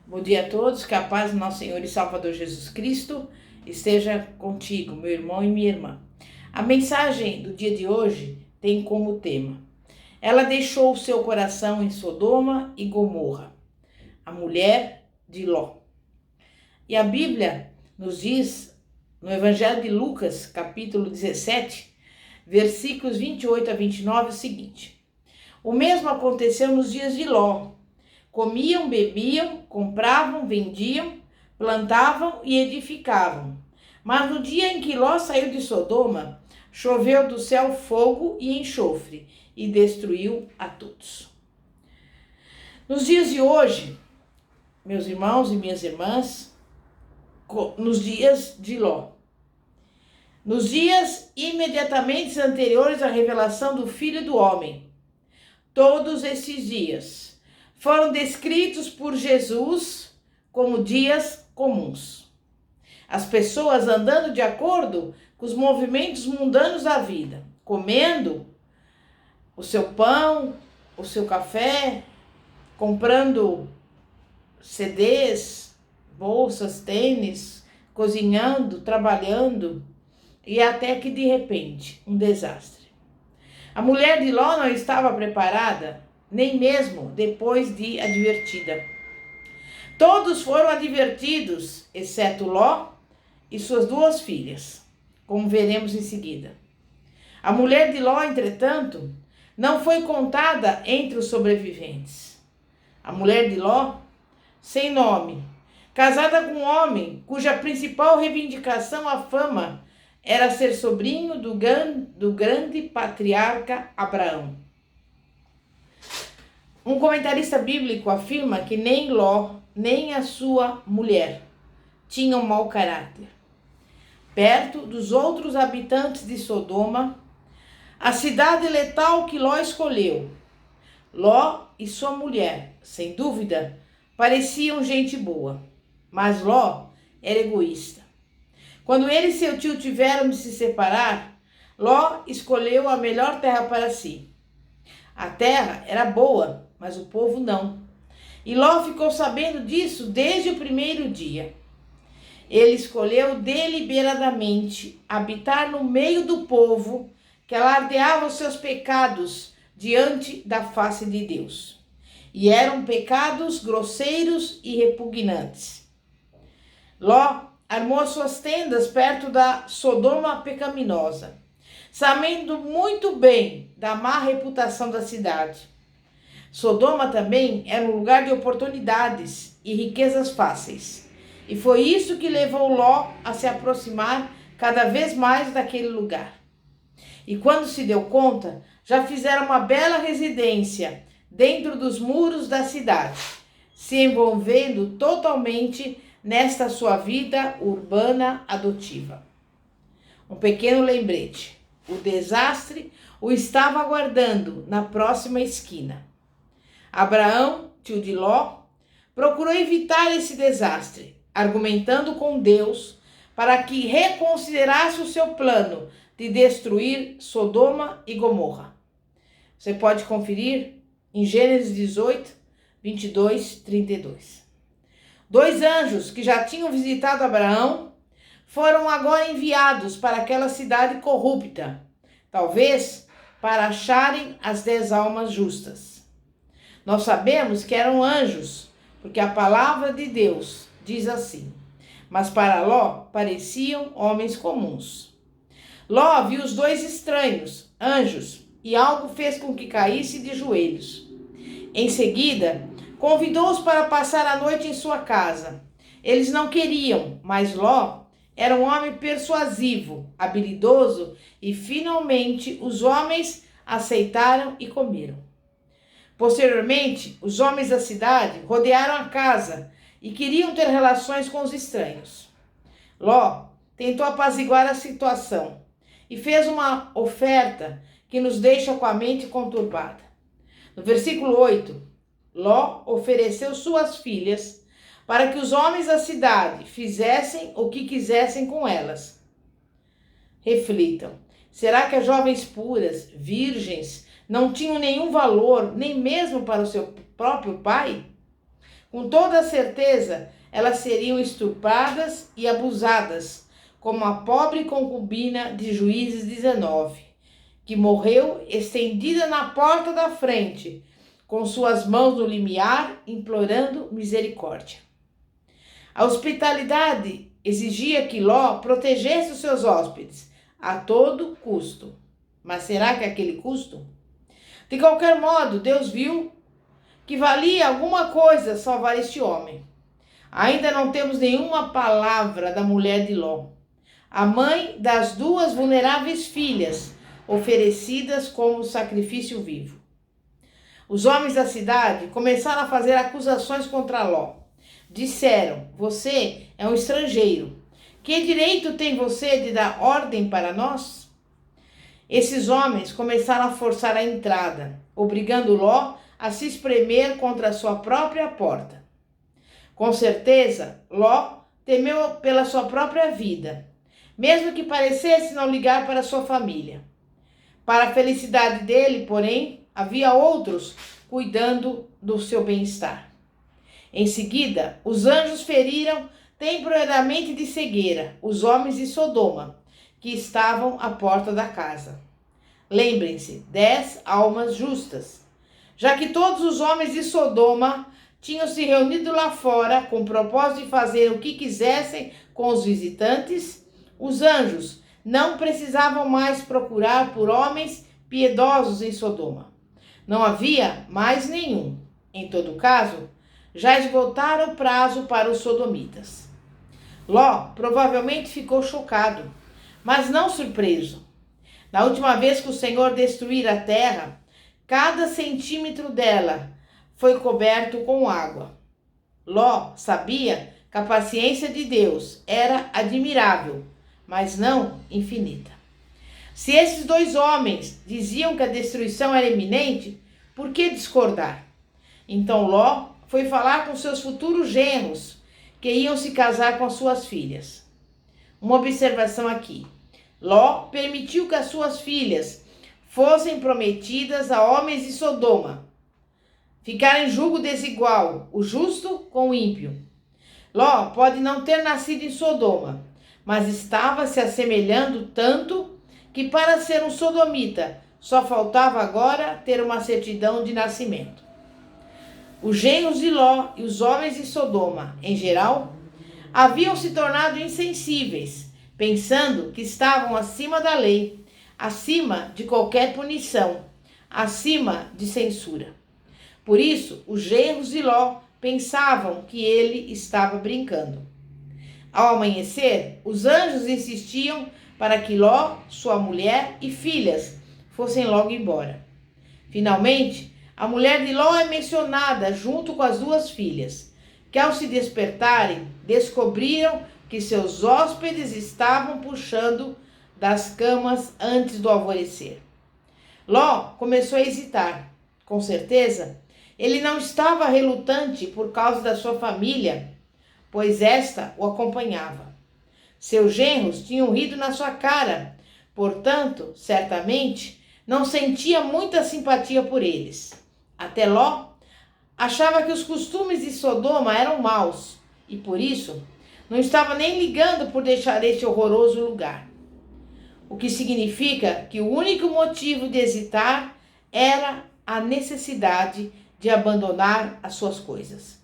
Bom dia a todos, que a paz do nosso Senhor e Salvador Jesus Cristo esteja contigo, meu irmão e minha irmã. A mensagem do dia de hoje tem como tema: ela deixou o seu coração em Sodoma e Gomorra, a mulher de Ló. E a Bíblia nos diz, no Evangelho de Lucas, capítulo 17, versículos 28 a 29, o seguinte: o mesmo aconteceu nos dias de Ló. Comiam, bebiam, compravam, vendiam, plantavam e edificavam. Mas no dia em que Ló saiu de Sodoma, choveu do céu fogo e enxofre e destruiu a todos. Nos dias de hoje, meus irmãos e minhas irmãs, nos dias de Ló, nos dias imediatamente anteriores à revelação do Filho do Homem, todos esses dias foram descritos por Jesus como dias comuns. As pessoas andando de acordo com os movimentos mundanos da vida, comendo o seu pão, o seu café, comprando CDs, bolsas, tênis, cozinhando, trabalhando, e até que de repente, um desastre. A mulher de Ló não estava preparada, nem mesmo depois de advertida. Todos foram advertidos, exceto Ló e suas duas filhas, como veremos em seguida. A mulher de Ló, entretanto, não foi contada entre os sobreviventes. A mulher de Ló, sem nome, casada com um homem cuja principal reivindicação à fama era ser sobrinho do grande patriarca Abraão. Um comentarista bíblico afirma que nem Ló, nem a sua mulher tinham mau caráter. Perto dos outros habitantes de Sodoma, a cidade letal que Ló escolheu, Ló e sua mulher, sem dúvida, pareciam gente boa, mas Ló era egoísta. Quando ele e seu tio tiveram de se separar, Ló escolheu a melhor terra para si. A terra era boa, mas o povo não. E Ló ficou sabendo disso desde o primeiro dia. Ele escolheu deliberadamente habitar no meio do povo que alardeava os seus pecados diante da face de Deus. E eram pecados grosseiros e repugnantes. Ló armou suas tendas perto da Sodoma pecaminosa, sabendo muito bem da má reputação da cidade. Sodoma também era um lugar de oportunidades e riquezas fáceis. E foi isso que levou Ló a se aproximar cada vez mais daquele lugar. E quando se deu conta, já fizeram uma bela residência dentro dos muros da cidade, se envolvendo totalmente nesta sua vida urbana adotiva. Um pequeno lembrete: o desastre o estava aguardando na próxima esquina. Abraão, tio de Ló, procurou evitar esse desastre, argumentando com Deus para que reconsiderasse o seu plano de destruir Sodoma e Gomorra. Você pode conferir em Gênesis 18, 22, 32. Dois anjos que já tinham visitado Abraão foram agora enviados para aquela cidade corrupta, talvez para acharem as 10 almas justas. Nós sabemos que eram anjos, porque a palavra de Deus diz assim: mas para Ló pareciam homens comuns. Ló viu os dois estranhos, anjos, e algo fez com que caísse de joelhos. Em seguida, convidou-os para passar a noite em sua casa. Eles não queriam, mas Ló era um homem persuasivo, habilidoso, e finalmente os homens aceitaram e comeram. Posteriormente, os homens da cidade rodearam a casa e queriam ter relações com os estranhos. Ló tentou apaziguar a situação e fez uma oferta que nos deixa com a mente conturbada. No versículo 8, Ló ofereceu suas filhas para que os homens da cidade fizessem o que quisessem com elas. Reflitam: será que as jovens puras, virgens, não tinham nenhum valor, nem mesmo para o seu próprio pai? Com toda certeza, elas seriam estupradas e abusadas, como a pobre concubina de Juízes 19, que morreu estendida na porta da frente, com suas mãos no limiar, implorando misericórdia. A hospitalidade exigia que Ló protegesse os seus hóspedes a todo custo. Mas será que aquele custo? De qualquer modo, Deus viu que valia alguma coisa salvar este homem. Ainda não temos nenhuma palavra da mulher de Ló, a mãe das duas vulneráveis filhas, oferecidas como sacrifício vivo. Os homens da cidade começaram a fazer acusações contra Ló. Disseram: você é um estrangeiro. Que direito tem você de dar ordem para nós? Esses homens começaram a forçar a entrada, obrigando Ló a se espremer contra a sua própria porta. Com certeza, Ló temeu pela sua própria vida, mesmo que parecesse não ligar para sua família. Para a felicidade dele, porém, havia outros cuidando do seu bem-estar. Em seguida, os anjos feriram temporariamente de cegueira os homens de Sodoma, que estavam à porta da casa. Lembrem-se, 10 almas justas. Já que todos os homens de Sodoma tinham se reunido lá fora com o propósito de fazer o que quisessem com os visitantes, os anjos não precisavam mais procurar por homens piedosos em Sodoma. Não havia mais nenhum. Em todo caso, já esgotaram o prazo para os sodomitas. Ló provavelmente ficou chocado, mas não surpreso. Na última vez que o Senhor destruíra a terra, cada centímetro dela foi coberto com água. Ló sabia que a paciência de Deus era admirável, mas não infinita. Se esses dois homens diziam que a destruição era iminente, por que discordar? Então Ló foi falar com seus futuros genros, que iam se casar com as suas filhas. Uma observação aqui. Ló permitiu que as suas filhas fossem prometidas a homens de Sodoma. Ficaram em julgo desigual, o justo com o ímpio. Ló pode não ter nascido em Sodoma, mas estava se assemelhando tanto que para ser um sodomita só faltava agora ter uma certidão de nascimento. Os genros de Ló e os homens de Sodoma, em geral, haviam se tornado insensíveis, pensando que estavam acima da lei, acima de qualquer punição, acima de censura. Por isso, os genros de Ló pensavam que ele estava brincando. Ao amanhecer, os anjos insistiam para que Ló, sua mulher e filhas fossem logo embora. Finalmente, a mulher de Ló é mencionada junto com as duas filhas, que ao se despertarem, descobriram que seus hóspedes estavam puxando das camas antes do alvorecer. Ló começou a hesitar. Com certeza, ele não estava relutante por causa da sua família, pois esta o acompanhava. Seus genros tinham rido na sua cara, portanto, certamente, não sentia muita simpatia por eles. Até Ló achava que os costumes de Sodoma eram maus e, por isso, não estava nem ligando por deixar este horroroso lugar. O que significa que o único motivo de hesitar era a necessidade de abandonar as suas coisas.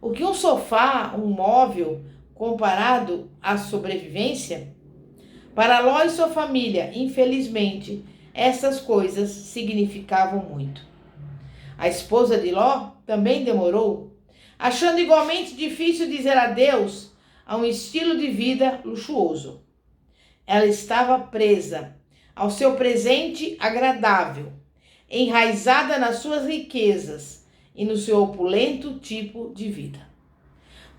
O que um sofá, um móvel, comparado à sobrevivência? Para Ló e sua família, infelizmente, essas coisas significavam muito. A esposa de Ló também demorou, achando igualmente difícil dizer adeus a um estilo de vida luxuoso. Ela estava presa ao seu presente agradável, enraizada nas suas riquezas e no seu opulento tipo de vida.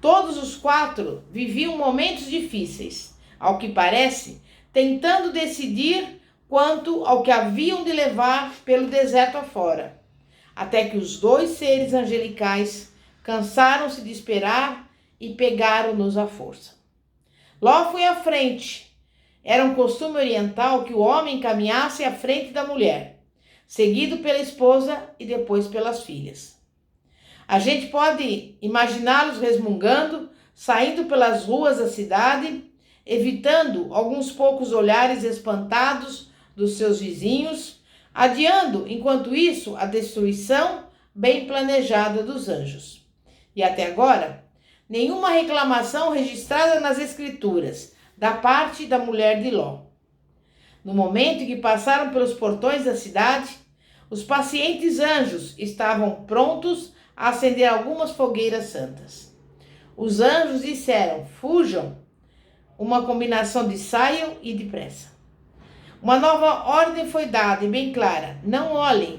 Todos os quatro viviam momentos difíceis, ao que parece, tentando decidir quanto ao que haviam de levar pelo deserto afora, até que os dois seres angelicais cansaram-se de esperar e pegaram-nos à força. Ló foi à frente. Era um costume oriental que o homem caminhasse à frente da mulher, seguido pela esposa e depois pelas filhas. A gente pode imaginá-los resmungando, saindo pelas ruas da cidade, evitando alguns poucos olhares espantados dos seus vizinhos, adiando, enquanto isso, a destruição bem planejada dos anjos. E até agora, nenhuma reclamação registrada nas Escrituras da parte da mulher de Ló. No momento em que passaram pelos portões da cidade, os pacientes anjos estavam prontos a acender algumas fogueiras santas. Os anjos disseram: fujam, uma combinação de saiam e depressa. Uma nova ordem foi dada e bem clara: não olhem.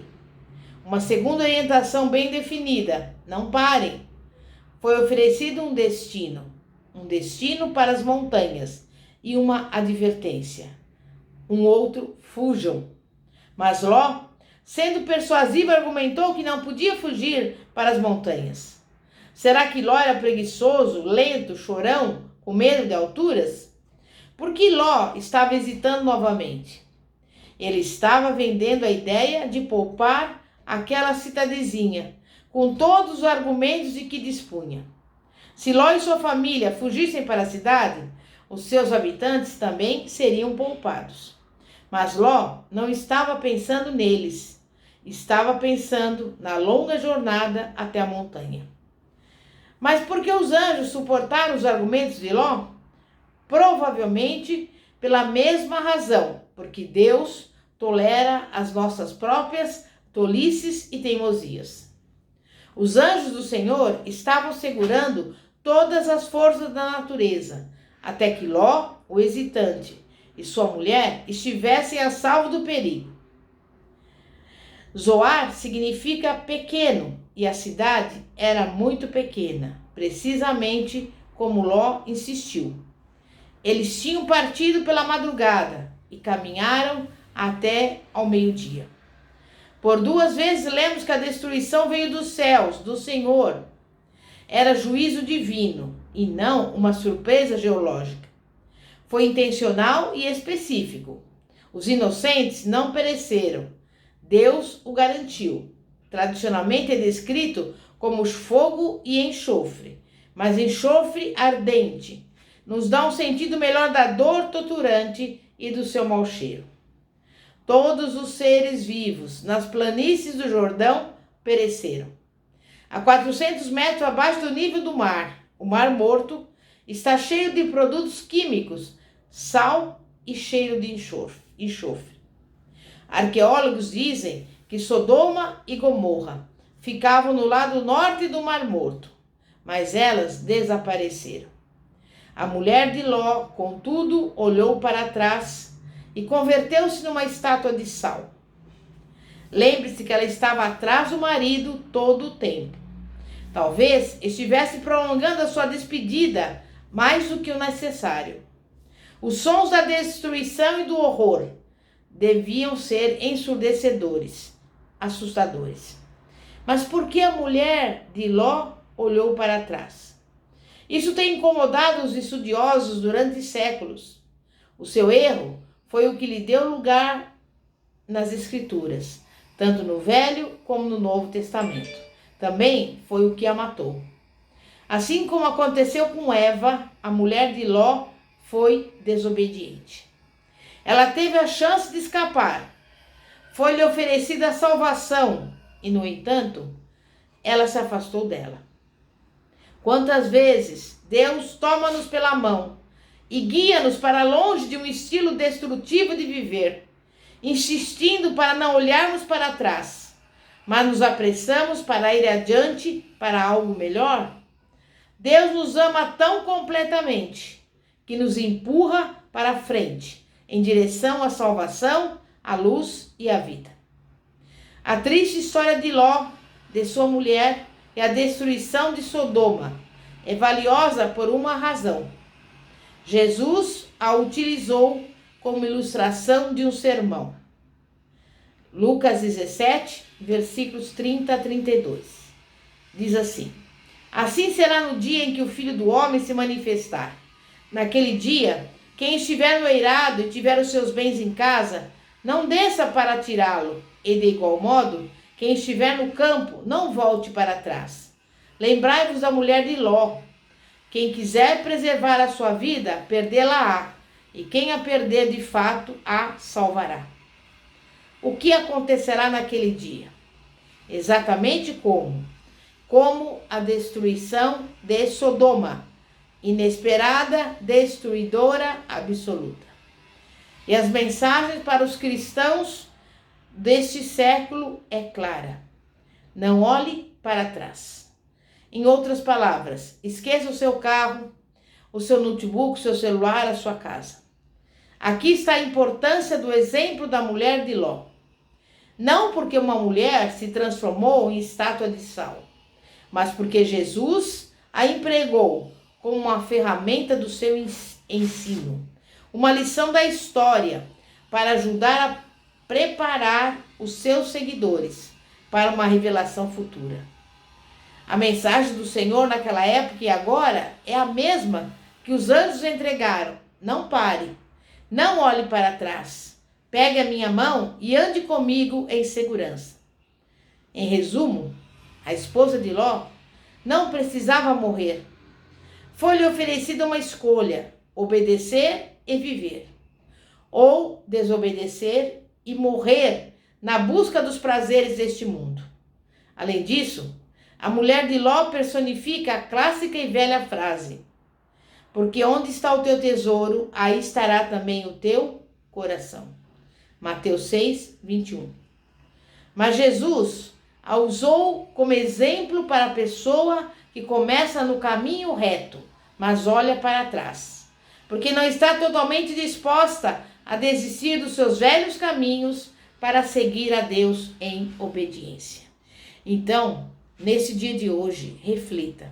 Uma segunda orientação bem definida: não parem. Foi oferecido um destino para as montanhas e uma advertência. Um outro: fujam. Mas Ló, sendo persuasivo, argumentou que não podia fugir para as montanhas. Será que Ló era preguiçoso, lento, chorão, com medo de alturas? Por que Ló estava hesitando novamente? Ele estava vendendo a ideia de poupar aquela cidadezinha, com todos os argumentos de que dispunha. Se Ló e sua família fugissem para a cidade, os seus habitantes também seriam poupados. Mas Ló não estava pensando neles, estava pensando na longa jornada até a montanha. Mas por que os anjos suportaram os argumentos de Ló? Provavelmente pela mesma razão, porque Deus tolera as nossas próprias tolices e teimosias. Os anjos do Senhor estavam segurando todas as forças da natureza, até que Ló, o hesitante, e sua mulher estivessem a salvo do perigo. Zoar significa pequeno, e a cidade era muito pequena, precisamente como Ló insistiu. Eles tinham partido pela madrugada e caminharam até ao meio-dia. Por 2 vezes lemos que a destruição veio dos céus, do Senhor. Era juízo divino e não uma surpresa geológica. Foi intencional e específico. Os inocentes não pereceram. Deus o garantiu. Tradicionalmente é descrito como fogo e enxofre, mas enxofre ardente nos dá um sentido melhor da dor torturante e do seu mau cheiro. Todos os seres vivos nas planícies do Jordão pereceram. A 400 metros abaixo do nível do mar, o Mar Morto está cheio de produtos químicos, sal e cheiro de enxofre. Arqueólogos dizem que Sodoma e Gomorra ficavam no lado norte do Mar Morto, mas elas desapareceram. A mulher de Ló, contudo, olhou para trás e converteu-se numa estátua de sal. Lembre-se que ela estava atrás do marido todo o tempo. Talvez estivesse prolongando a sua despedida mais do que o necessário. Os sons da destruição e do horror deviam ser ensurdecedores, assustadores. Mas por que a mulher de Ló olhou para trás? Isso tem incomodado os estudiosos durante séculos. O seu erro foi o que lhe deu lugar nas Escrituras, tanto no Velho como no Novo Testamento. Também foi o que a matou. Assim como aconteceu com Eva, a mulher de Ló foi desobediente. Ela teve a chance de escapar. Foi-lhe oferecida a salvação e, no entanto, ela se afastou dela. Quantas vezes Deus toma-nos pela mão e guia-nos para longe de um estilo destrutivo de viver, insistindo para não olharmos para trás, mas nos apressamos para ir adiante para algo melhor? Deus nos ama tão completamente que nos empurra para a frente, em direção à salvação, à luz e à vida. A triste história de Ló, de sua mulher e a destruição de Sodoma é valiosa por uma razão. Jesus a utilizou como ilustração de um sermão. Lucas 17, versículos 30 a 32. Diz assim: assim será no dia em que o Filho do Homem se manifestar. Naquele dia, quem estiver no eirado e tiver os seus bens em casa, não desça para tirá-lo, e de igual modo, quem estiver no campo, não volte para trás. Lembrai-vos da mulher de Ló. Quem quiser preservar a sua vida, perdê-la-á, e quem a perder de fato, a salvará. O que acontecerá naquele dia? Exatamente como a destruição de Sodoma, inesperada, destruidora, absoluta. E as mensagens para os cristãos deste século é clara: não olhe para trás. Em outras palavras, esqueça o seu carro, o seu notebook, o seu celular, a sua casa. Aqui está a importância do exemplo da mulher de Ló. Não porque uma mulher se transformou em estátua de sal, mas porque Jesus a empregou como uma ferramenta do seu ensino, uma lição da história para ajudar a preparar os seus seguidores para uma revelação futura. A mensagem do Senhor naquela época e agora é a mesma que os anjos entregaram. Não pare, não olhe para trás. Pegue a minha mão e ande comigo em segurança. Em resumo, a esposa de Ló não precisava morrer. Foi-lhe oferecida uma escolha: obedecer e viver, ou desobedecer e morrer na busca dos prazeres deste mundo. Além disso, a mulher de Ló personifica a clássica e velha frase: porque onde está o teu tesouro, aí estará também o teu coração. Mateus 6, 21. Mas Jesus a usou como exemplo para a pessoa que começa no caminho reto, mas olha para trás, porque não está totalmente disposta a desistir dos seus velhos caminhos para seguir a Deus em obediência. Então, nesse dia de hoje, reflita.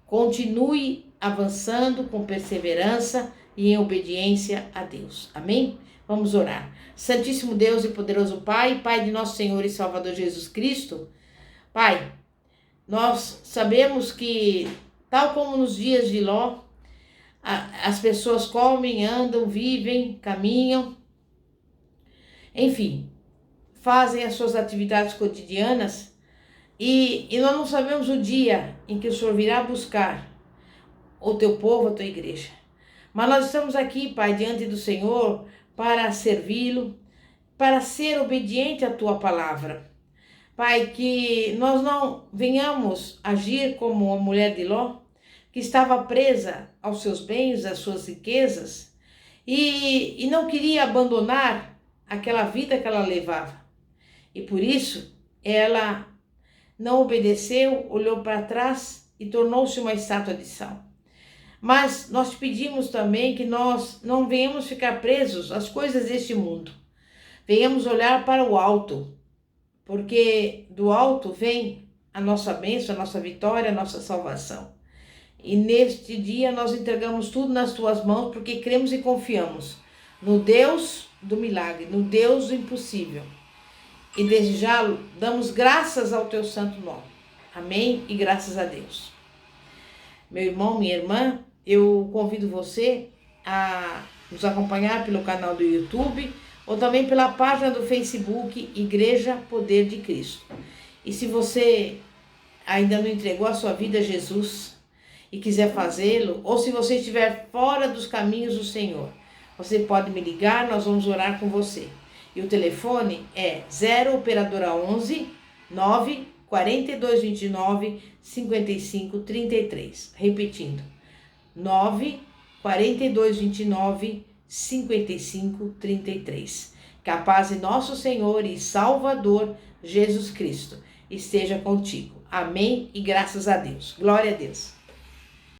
Continue avançando com perseverança e em obediência a Deus. Amém? Vamos orar. Santíssimo Deus e poderoso Pai, Pai de nosso Senhor e Salvador Jesus Cristo, Pai, nós sabemos que, tal como nos dias de Ló, as pessoas comem, andam, vivem, caminham, enfim, fazem as suas atividades cotidianas e nós não sabemos o dia em que o Senhor virá buscar o teu povo, a tua igreja. Mas nós estamos aqui, Pai, diante do Senhor para servi-lo, para ser obediente à tua palavra. Pai, que nós não venhamos agir como a mulher de Ló, que estava presa aos seus bens, às suas riquezas, e não queria abandonar aquela vida que ela levava. E por isso, ela não obedeceu, olhou para trás e tornou-se uma estátua de sal. Mas nós pedimos também que nós não venhamos ficar presos às coisas deste mundo. Venhamos olhar para o alto, porque do alto vem a nossa bênção, a nossa vitória, a nossa salvação. E neste dia nós entregamos tudo nas tuas mãos, porque cremos e confiamos no Deus do milagre, no Deus do impossível. E desde já damos graças ao teu santo nome. Amém e graças a Deus. Meu irmão, minha irmã, eu convido você a nos acompanhar pelo canal do YouTube ou também pela página do Facebook Igreja Poder de Cristo. E se você ainda não entregou a sua vida a Jesus e quiser fazê-lo, ou se você estiver fora dos caminhos do Senhor, você pode me ligar, nós vamos orar com você. E o telefone é 0 operadora 11 9 4229 5533. Repetindo, 9 4229 5533. Que a paz de nosso Senhor e Salvador Jesus Cristo esteja contigo. Amém e graças a Deus. Glória a Deus.